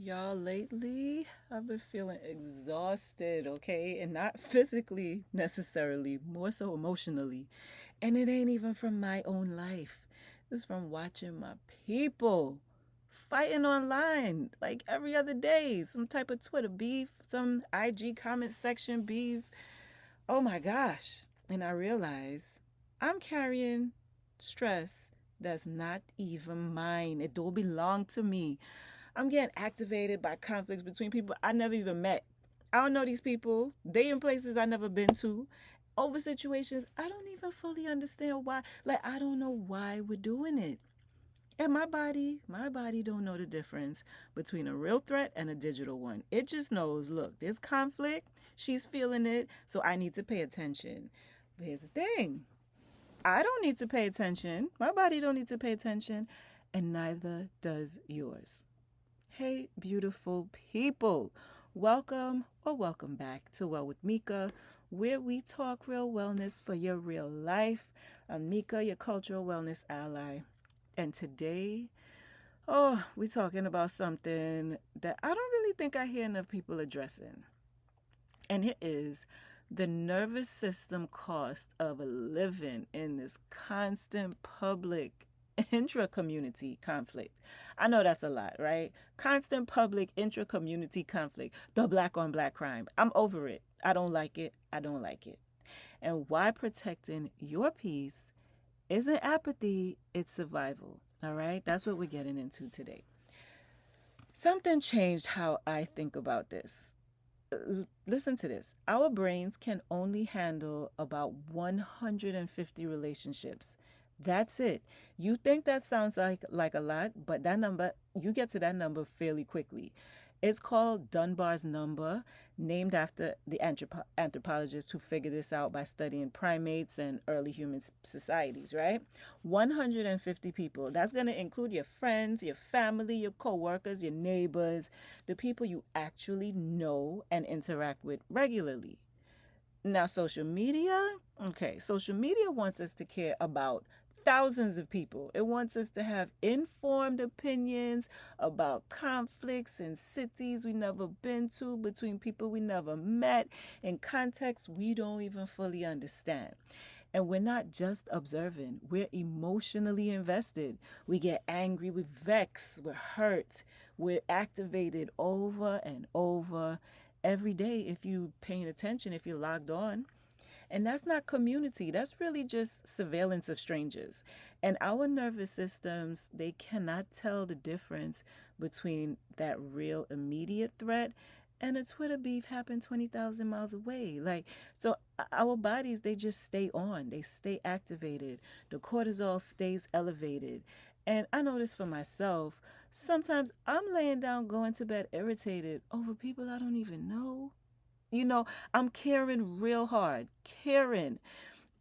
Y'all, lately, I've been feeling exhausted, okay? And not physically necessarily, more so emotionally. And it ain't even from my own life, it's from watching my people fighting online like every other day. Some type of Twitter beef, some IG comment section beef. Oh my gosh. And I realize I'm carrying stress that's not even mine, it don't belong to me. I'm getting activated by conflicts between people I never even met. I don't know these people. They in places I never been to. Over situations I don't even fully understand why. Like I don't know why we're doing it. And my body don't know the difference between a real threat and a digital one. It just knows, look, there's conflict, she's feeling it, so I need to pay attention. But here's the thing. I don't need to pay attention. My body don't need to pay attention, and neither does yours. Hey, beautiful people. Welcome or welcome back to Well With Mika, where we talk real wellness for your real life. I'm Mika, your cultural wellness ally. And today, we're talking about something that I don't really think I hear enough people addressing. And it is the nervous system cost of living in this constant public intra-community conflict. I know that's a lot, right? Constant public intra-community conflict. The black on black crime. I'm over it. I don't like it. I don't like it. And why protecting your peace isn't apathy, it's survival. All right? That's what we're getting into today. Something changed how I think about this. Listen to this. Our brains can only handle about 150 relationships. That's it. You think that sounds like a lot, but that number, you get to that number fairly quickly. It's called Dunbar's number, named after the anthropologist who figured this out by studying primates and early human societies, right? 150 people. That's going to include your friends, your family, your coworkers, your neighbors, the people you actually know and interact with regularly. Now, social media, okay, social media wants us to care about thousands of people. It wants us to have informed opinions about conflicts in cities we never been to, between people we never met, in contexts we don't even fully understand. And we're not just observing, we're emotionally invested. We get angry, we vex, we're hurt, we're activated over and over every day if you paying attention, if you're logged on. And that's not community. That's really just surveillance of strangers. And our nervous systems, they cannot tell the difference between that real immediate threat and a Twitter beef happened 20,000 miles away. Like, so our bodies, they just stay on, they stay activated. The cortisol stays elevated. And I know this for myself. Sometimes I'm laying down, going to bed irritated over people I don't even know. I'm caring real hard, caring.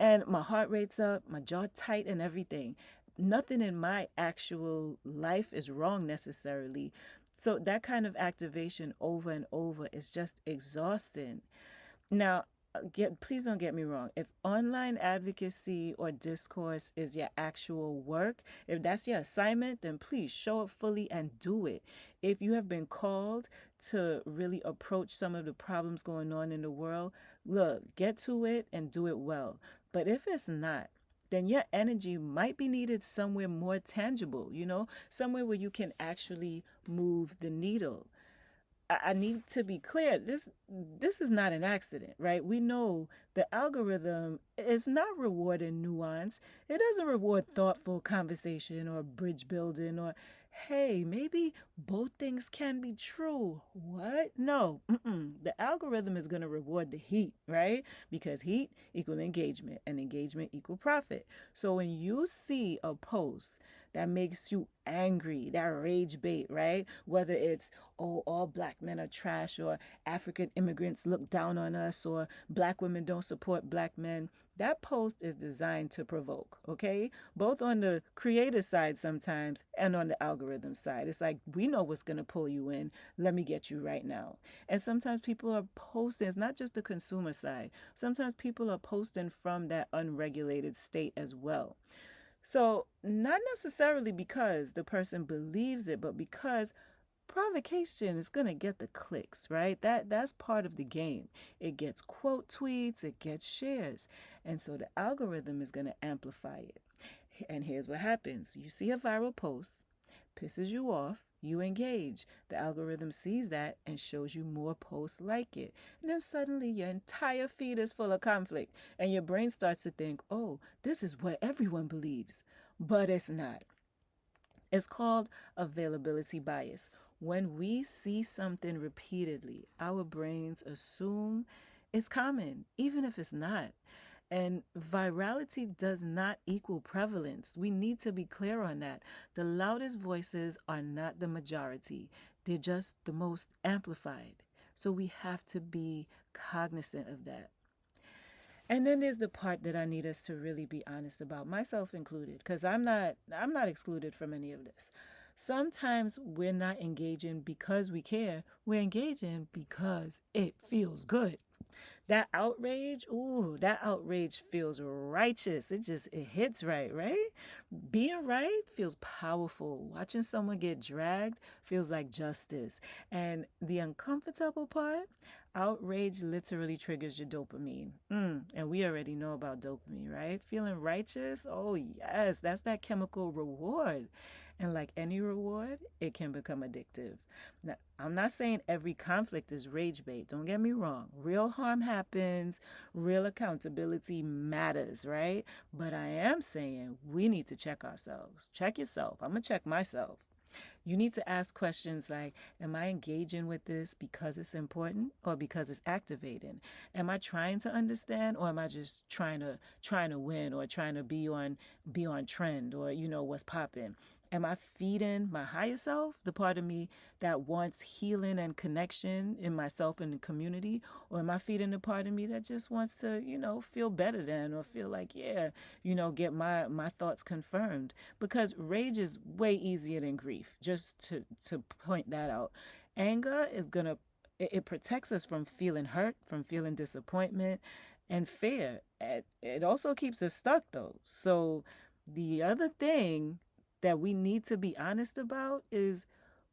And my heart rate's up, my jaw tight, and everything. Nothing in my actual life is wrong necessarily. So that kind of activation over and over is just exhausting. Now, please don't get me wrong. If online advocacy or discourse is your actual work, if that's your assignment, then please show up fully and do it. If you have been called to really approach some of the problems going on in the world, look, get to it and do it well. But if it's not, then your energy might be needed somewhere more tangible, somewhere where you can actually move the needle. I need to be clear. This is not an accident, right? We know the algorithm is not rewarding nuance. It doesn't reward thoughtful conversation or bridge building or, hey, maybe both things can be true. What? No. The algorithm is going to reward the heat, right? Because heat equal engagement and engagement equal profit. So when you see a post that makes you angry, that rage bait, right? Whether it's, oh, all black men are trash, or African immigrants look down on us, or black women don't support black men. That post is designed to provoke, okay? Both on the creator side sometimes and on the algorithm side. It's like, we know what's going to pull you in. Let me get you right now. And sometimes people are posting, it's not just the consumer side. Sometimes people are posting from that unregulated state as well. So, not necessarily because the person believes it, but because provocation is going to get the clicks, right? That's part of the game. It gets quote tweets, it gets shares. And so the algorithm is going to amplify it. And here's what happens. You see a viral post, pisses you off, you engage. The algorithm sees that and shows you more posts like it. And then suddenly your entire feed is full of conflict. And your brain starts to think, oh, this is what everyone believes. But it's not. It's called availability bias. When we see something repeatedly, our brains assume it's common, even if it's not. And virality does not equal prevalence. We need to be clear on that. The loudest voices are not the majority, they're just the most amplified. So we have to be cognizant of that. And then there's the part that I need us to really be honest about, myself included, because I'm not excluded from any of this. Sometimes we're not engaging because we care. We're engaging because it feels good. That outrage, ooh, that outrage feels righteous. It hits right, right? Being right feels powerful. Watching someone get dragged feels like justice. And the uncomfortable part, outrage literally triggers your dopamine. And we already know about dopamine, right? Feeling righteous, oh yes, that's that chemical reward. And like any reward, it can become addictive. Now, I'm not saying every conflict is rage bait. Don't get me wrong. Real harm happens. Real accountability matters, right? But I am saying we need to check ourselves. Check yourself. I'm going to check myself. You need to ask questions like, am I engaging with this because it's important or because it's activating? Am I trying to understand, or am I just trying to win, or trying to be on trend, or what's popping? Am I feeding my higher self, the part of me that wants healing and connection in myself and the community? Or am I feeding the part of me that just wants to, feel better than, or feel like, yeah, get my thoughts confirmed? Because rage is way easier than grief, just to point that out. Anger is it protects us from feeling hurt, from feeling disappointment and fear. It also keeps us stuck though. So the other thing that we need to be honest about is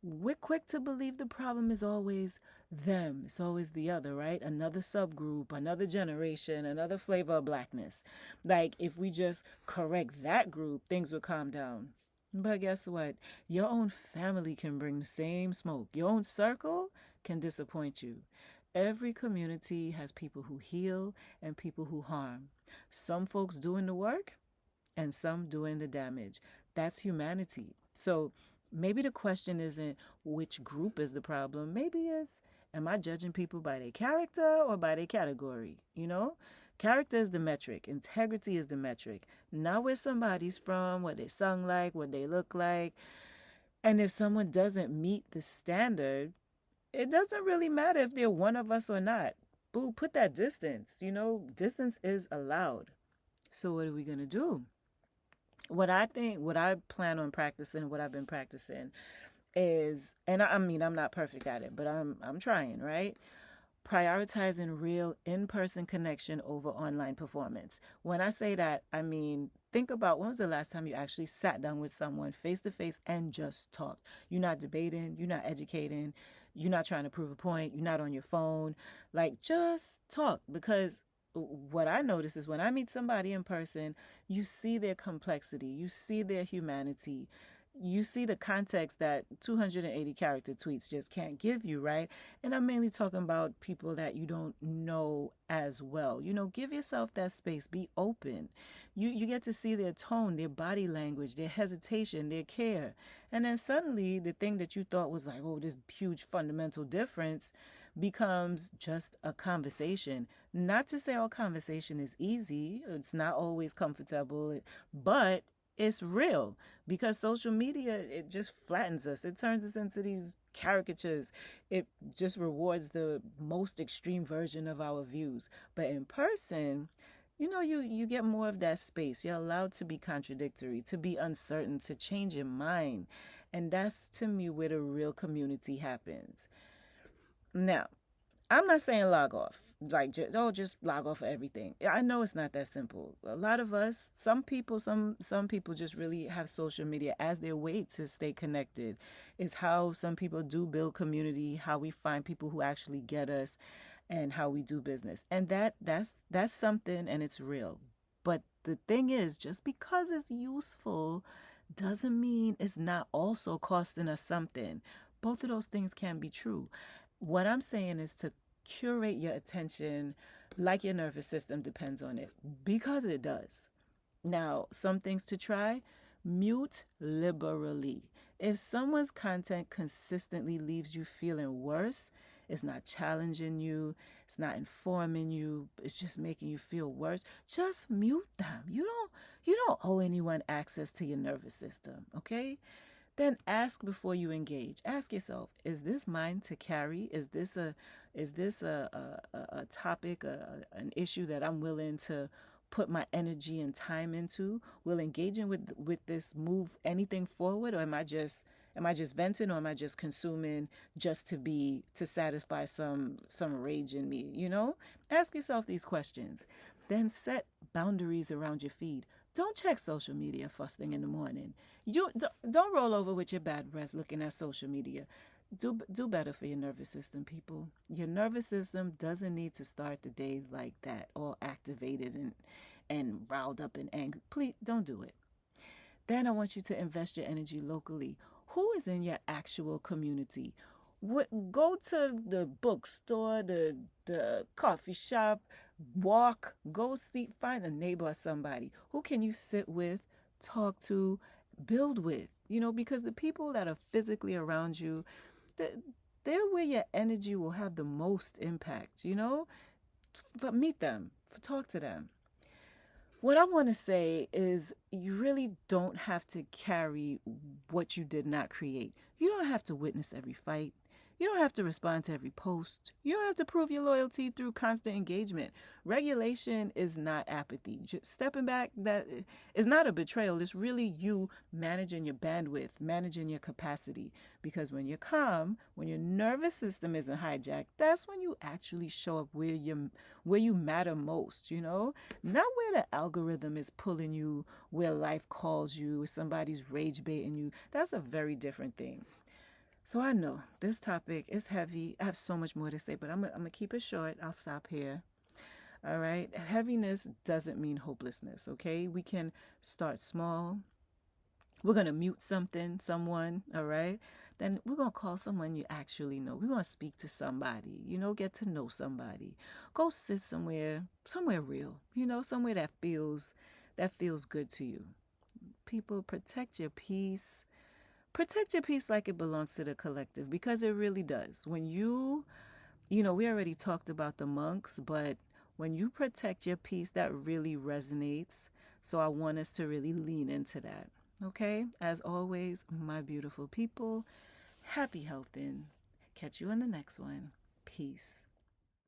we're quick to believe the problem is always them. It's always the other, right? Another subgroup, another generation, another flavor of blackness. Like if we just correct that group, things will calm down. But guess what? Your own family can bring the same smoke. Your own circle can disappoint you. Every community has people who heal and people who harm. Some folks doing the work and some doing the damage. That's humanity. So maybe the question isn't which group is the problem. Maybe it's, am I judging people by their character or by their category? Character is the metric. Integrity is the metric. Not where somebody's from, what they sung like, what they look like. And if someone doesn't meet the standard, it doesn't really matter if they're one of us or not. Boo, put that distance. Distance is allowed. So what are we going to do? What I plan on practicing, what I've been practicing is, and I mean, I'm not perfect at it, but I'm trying, right? Prioritizing real in-person connection over online performance. When I say that, I mean, think about when was the last time you actually sat down with someone face to face and just talked. You're not debating, you're not educating, you're not trying to prove a point, you're not on your phone. Like, just talk. Because what I notice is when I meet somebody in person, you see their complexity, you see their humanity, you see the context that 280 character tweets just can't give you, right? And I'm mainly talking about people that you don't know as well. Give yourself that space, be open. You get to see their tone, their body language, their hesitation, their care. And then suddenly the thing that you thought was like, oh, this huge fundamental difference becomes just a conversation. Not to say all conversation is easy. It's not always comfortable, but it's real, because social media, it just flattens us. It turns us into these caricatures. It just rewards the most extreme version of our views. But in person, you get more of that space. You're allowed to be contradictory, to be uncertain, to change your mind. And that's, to me, where the real community happens. Now, I'm not saying log off. Like, just log off of everything. I know it's not that simple. A lot of us, some people just really have social media as their way to stay connected. Is how some people do build community, how we find people who actually get us, and how we do business. And that's something, and it's real. But the thing is, just because it's useful doesn't mean it's not also costing us something. Both of those things can be true. What I'm saying is to curate your attention like your nervous system depends on it, because it does. Now, some things to try: mute liberally. If someone's content consistently leaves you feeling worse, it's not challenging you, it's not informing you, it's just making you feel worse, just mute them. You don't owe anyone access to your nervous system, okay? Then ask before you engage. Ask yourself, is this mine to carry? Is this a topic, an issue that I'm willing to put my energy and time into? Will engaging with this move anything forward, or am I just venting, or am I just consuming just to satisfy some rage in me, Ask yourself these questions. Then set boundaries around your feed. Don't check social media first thing in the morning. You don't roll over with your bad breath looking at social media. Do better for your nervous system, people. Your nervous system doesn't need to start the day like that, all activated and riled up and angry. Please don't do it. Then I want you to invest your energy locally. Who is in your actual community? Go to the bookstore, the coffee shop, walk, go see, find a neighbor or somebody. Who can you sit with, talk to, build with? Because the people that are physically around you, they're where your energy will have the most impact, But meet them, talk to them. What I want to say is, you really don't have to carry what you did not create. You don't have to witness every fight. You don't have to respond to every post. You don't have to prove your loyalty through constant engagement. Regulation is not apathy. Just stepping back, that is not a betrayal. It's really you managing your bandwidth, managing your capacity. Because when you're calm, when your nervous system isn't hijacked, that's when you actually show up where you matter most, Not where the algorithm is pulling you, where life calls you, somebody's rage baiting you. That's a very different thing. So I know this topic is heavy. I have so much more to say, but I'm going to keep it short. I'll stop here. All right. Heaviness doesn't mean hopelessness, okay? We can start small. We're going to mute someone, all right? Then we're going to call someone you actually know. We're going to speak to somebody, get to know somebody. Go sit somewhere real, somewhere that feels good to you. People, protect your peace. Protect your peace like it belongs to the collective, because it really does. When we already talked about the monks, but when you protect your peace, that really resonates. So I want us to really lean into that. Okay? As always, my beautiful people, happy health in. Catch you in the next one. Peace.